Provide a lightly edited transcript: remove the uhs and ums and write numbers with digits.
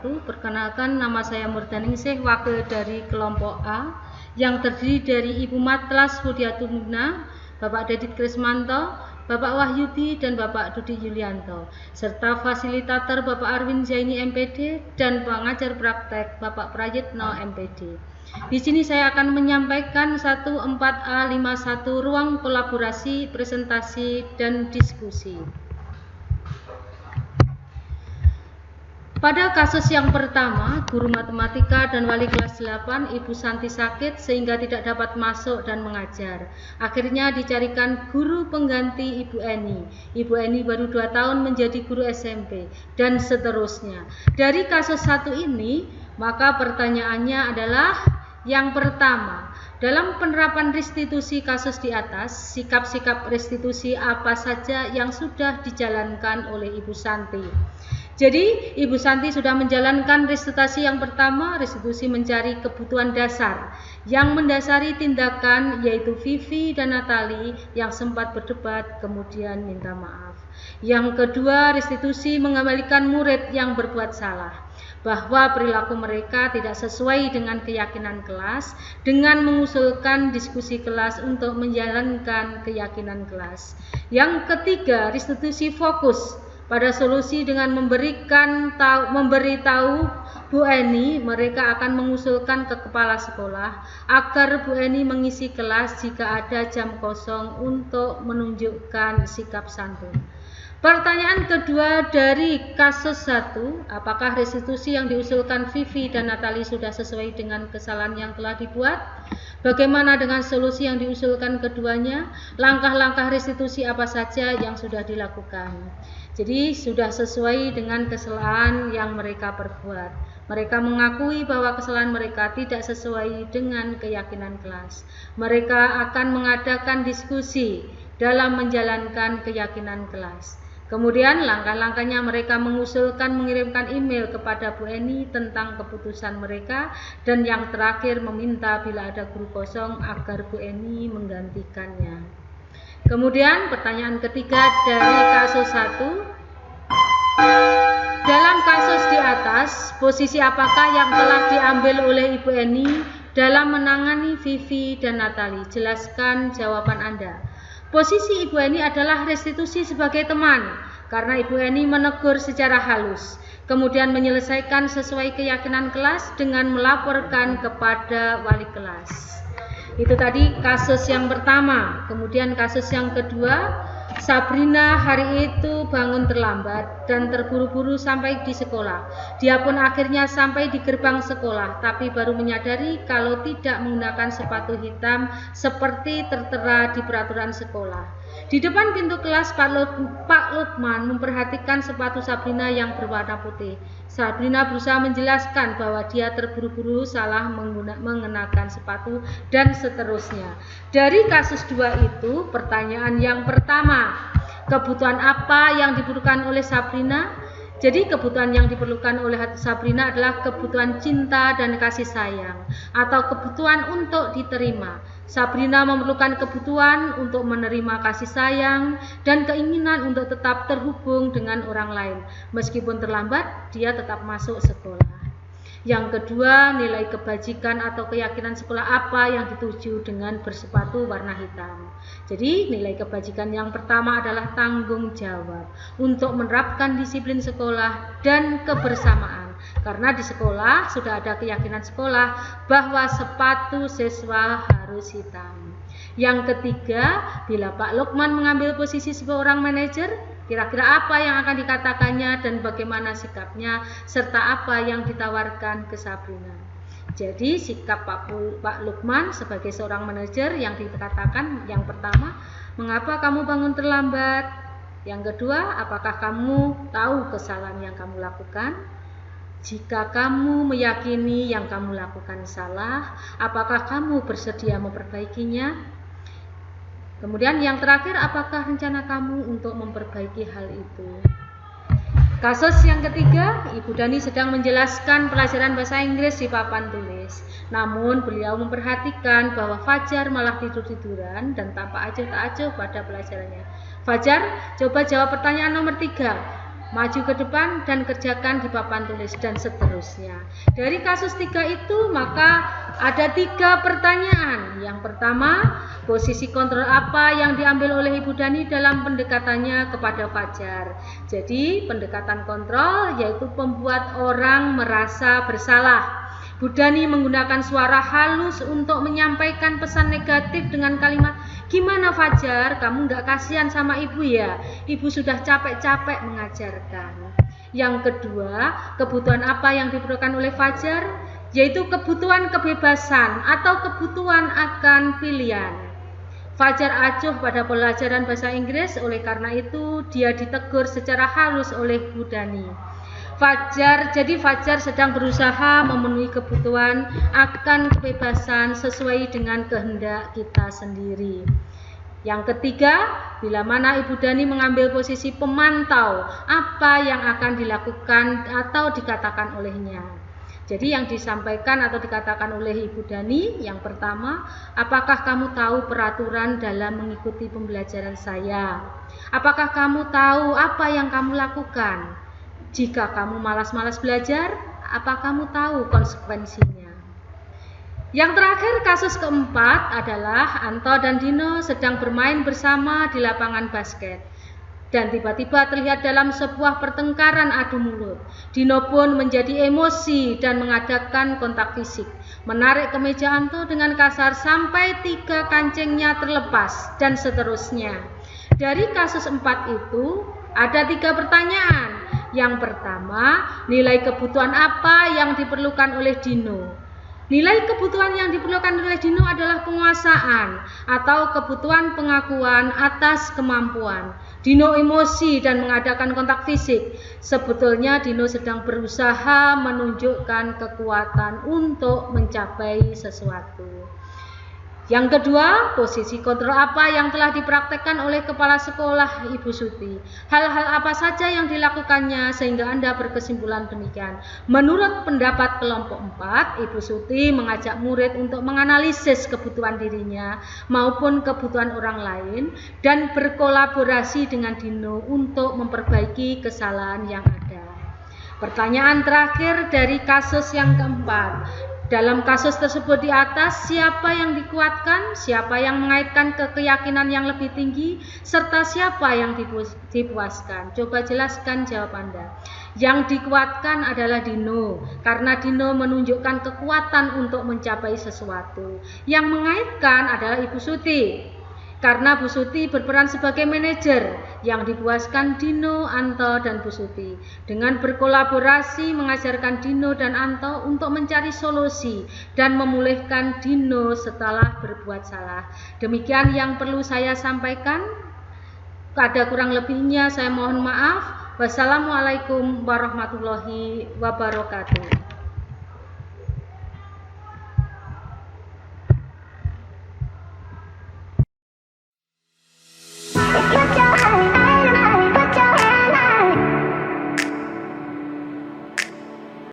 wabarakatuh. Perkenalkan, nama saya Murdaningsih, wakil dari kelompok A yang terdiri dari Ibu Matlas Hudiatumna, Bapak Dedit Krismanto, Bapak Wahyudi, dan Bapak Dudi Yulianto, serta fasilitator Bapak Arwin Zaini MPD dan pengajar praktek Bapak Prayitno MPD. Di sini saya akan menyampaikan 14A51 ruang kolaborasi, presentasi, dan diskusi. Pada kasus yang pertama, guru matematika dan wali kelas 8, Ibu Santi sakit sehingga tidak dapat masuk dan mengajar. Akhirnya dicarikan guru pengganti Ibu Eni. Ibu Eni baru 2 tahun menjadi guru SMP, dan seterusnya. Dari kasus satu ini, maka pertanyaannya adalah yang pertama, dalam penerapan restitusi kasus di atas, sikap-sikap restitusi apa saja yang sudah dijalankan oleh Ibu Santi? Jadi, Ibu Santi sudah menjalankan restitusi yang pertama, restitusi mencari kebutuhan dasar yang mendasari tindakan, yaitu Vivi dan Natali yang sempat berdebat kemudian minta maaf. Yang kedua, restitusi mengembalikan murid yang berbuat salah, bahwa perilaku mereka tidak sesuai dengan keyakinan kelas, dengan mengusulkan diskusi kelas untuk menjalankan keyakinan kelas. Yang ketiga, restitusi fokus pada solusi dengan memberitahu Bu Eni mereka akan mengusulkan ke kepala sekolah agar Bu Eni mengisi kelas jika ada jam kosong untuk menunjukkan sikap santun. Pertanyaan kedua dari kasus 1, apakah restitusi yang diusulkan Vivi dan Natali sudah sesuai dengan kesalahan yang telah dibuat? Bagaimana dengan solusi yang diusulkan keduanya? Langkah-langkah restitusi apa saja yang sudah dilakukan? Jadi sudah sesuai dengan kesalahan yang mereka perbuat. Mereka mengakui bahwa kesalahan mereka tidak sesuai dengan keyakinan kelas. Mereka akan mengadakan diskusi dalam menjalankan keyakinan kelas. Kemudian langkah-langkahnya mereka mengusulkan mengirimkan email kepada Bu Eni tentang keputusan mereka, dan yang terakhir meminta bila ada guru kosong agar Bu Eni menggantikannya. Kemudian pertanyaan ketiga dari kasus 1. Dalam kasus di atas, posisi apakah yang telah diambil oleh Ibu Eni dalam menangani Vivi dan Natali? Jelaskan jawaban Anda. Posisi Ibu Eni adalah restitusi sebagai teman, karena Ibu Eni menegur secara halus, kemudian menyelesaikan sesuai keyakinan kelas dengan melaporkan kepada wali kelas. Itu tadi kasus yang pertama. Kemudian kasus yang kedua, Sabrina hari itu bangun terlambat dan terburu-buru sampai di sekolah. Dia pun akhirnya sampai di gerbang sekolah, tapi baru menyadari kalau tidak menggunakan sepatu hitam seperti tertera di peraturan sekolah. Di depan pintu kelas, Pak Lukman memperhatikan sepatu Sabrina yang berwarna putih. Sabrina berusaha menjelaskan bahwa dia terburu-buru salah mengenakan sepatu, dan seterusnya. Dari kasus 2 itu, pertanyaan yang pertama, kebutuhan apa yang dibutuhkan oleh Sabrina? Jadi kebutuhan yang diperlukan oleh Sabrina adalah kebutuhan cinta dan kasih sayang, atau kebutuhan untuk diterima. Sabrina memerlukan kebutuhan untuk menerima kasih sayang dan keinginan untuk tetap terhubung dengan orang lain. Meskipun terlambat, dia tetap masuk sekolah. Yang kedua, nilai kebajikan atau keyakinan sekolah apa yang dituju dengan bersepatu warna hitam. Jadi, nilai kebajikan yang pertama adalah tanggung jawab untuk menerapkan disiplin sekolah dan kebersamaan. Karena di sekolah sudah ada keyakinan sekolah bahwa sepatu siswa harus hitam. Yang ketiga, bila Pak Lukman mengambil posisi seorang manajer, kira-kira apa yang akan dikatakannya dan bagaimana sikapnya, serta apa yang ditawarkan ke Sabrina. Jadi sikap Pak Lukman sebagai seorang manajer yang dikatakan yang pertama, mengapa kamu bangun terlambat? Yang kedua, apakah kamu tahu kesalahan yang kamu lakukan? Jika kamu meyakini yang kamu lakukan salah, apakah kamu bersedia memperbaikinya? Kemudian yang terakhir, apakah rencana kamu untuk memperbaiki hal itu? Kasus yang ketiga, Ibu Dani sedang menjelaskan pelajaran bahasa Inggris di papan tulis. Namun beliau memperhatikan bahwa Fajar malah tidur-tiduran dan tampak acuh tak acuh pada pelajarannya. Fajar, coba jawab pertanyaan nomor 3. maju ke depan dan kerjakan di papan tulis, dan seterusnya. Dari kasus 3 itu maka ada 3 pertanyaan. Yang pertama, posisi kontrol apa yang diambil oleh Ibu Dani dalam pendekatannya kepada Fajar? Jadi pendekatan kontrol yaitu membuat orang merasa bersalah. Bu Dani menggunakan suara halus untuk menyampaikan pesan negatif dengan kalimat, "Gimana Fajar, kamu nggak kasihan sama ibu ya? Ibu sudah capek-capek mengajarkan." Yang kedua, kebutuhan apa yang diperlukan oleh Fajar? Yaitu kebutuhan kebebasan atau kebutuhan akan pilihan. Fajar acuh pada pelajaran bahasa Inggris, oleh karena itu dia ditegur secara halus oleh Bu Dani. Fajar sedang berusaha memenuhi kebutuhan akan kebebasan sesuai dengan kehendak kita sendiri. Yang ketiga, bila mana Ibu Dani mengambil posisi pemantau apa yang akan dilakukan atau dikatakan olehnya. Jadi yang disampaikan atau dikatakan oleh Ibu Dani, yang pertama, apakah kamu tahu peraturan dalam mengikuti pembelajaran saya? Apakah kamu tahu apa yang kamu lakukan? Jika kamu malas-malas belajar, apa kamu tahu konsekuensinya? Yang terakhir, kasus keempat adalah Anto dan Dino sedang bermain bersama di lapangan basket. Dan tiba-tiba terlihat dalam sebuah pertengkaran adu mulut. Dino pun menjadi emosi dan mengadakan kontak fisik, menarik kemeja Anto dengan kasar sampai 3 kancingnya terlepas, dan seterusnya. Dari kasus 4 itu, ada 3 pertanyaan. Yang pertama, nilai kebutuhan apa yang diperlukan oleh Dino? Nilai kebutuhan yang diperlukan oleh Dino adalah penguasaan atau kebutuhan pengakuan atas kemampuan. Dino emosi dan mengadakan kontak fisik. Sebetulnya Dino sedang berusaha menunjukkan kekuatan untuk mencapai sesuatu. Yang kedua, posisi kontrol apa yang telah dipraktekkan oleh kepala sekolah Ibu Suti? Hal-hal apa saja yang dilakukannya sehingga Anda berkesimpulan demikian? Menurut pendapat kelompok 4, Ibu Suti mengajak murid untuk menganalisis kebutuhan dirinya maupun kebutuhan orang lain dan berkolaborasi dengan Dino untuk memperbaiki kesalahan yang ada. Pertanyaan terakhir dari kasus yang keempat. Dalam kasus tersebut di atas, siapa yang dikuatkan, siapa yang mengaitkan ke keyakinan yang lebih tinggi, serta siapa yang dipuaskan? Coba jelaskan jawab Anda. Yang dikuatkan adalah Dino, karena Dino menunjukkan kekuatan untuk mencapai sesuatu. Yang mengaitkan adalah Ibu Suti, karena Bu Suti berperan sebagai manajer. Yang dipuaskan Dino, Anto, dan Bu Suti. Dengan berkolaborasi mengajarkan Dino dan Anto untuk mencari solusi dan memulihkan Dino setelah berbuat salah. Demikian yang perlu saya sampaikan. Ada kurang lebihnya saya mohon maaf. Wassalamualaikum warahmatullahi wabarakatuh.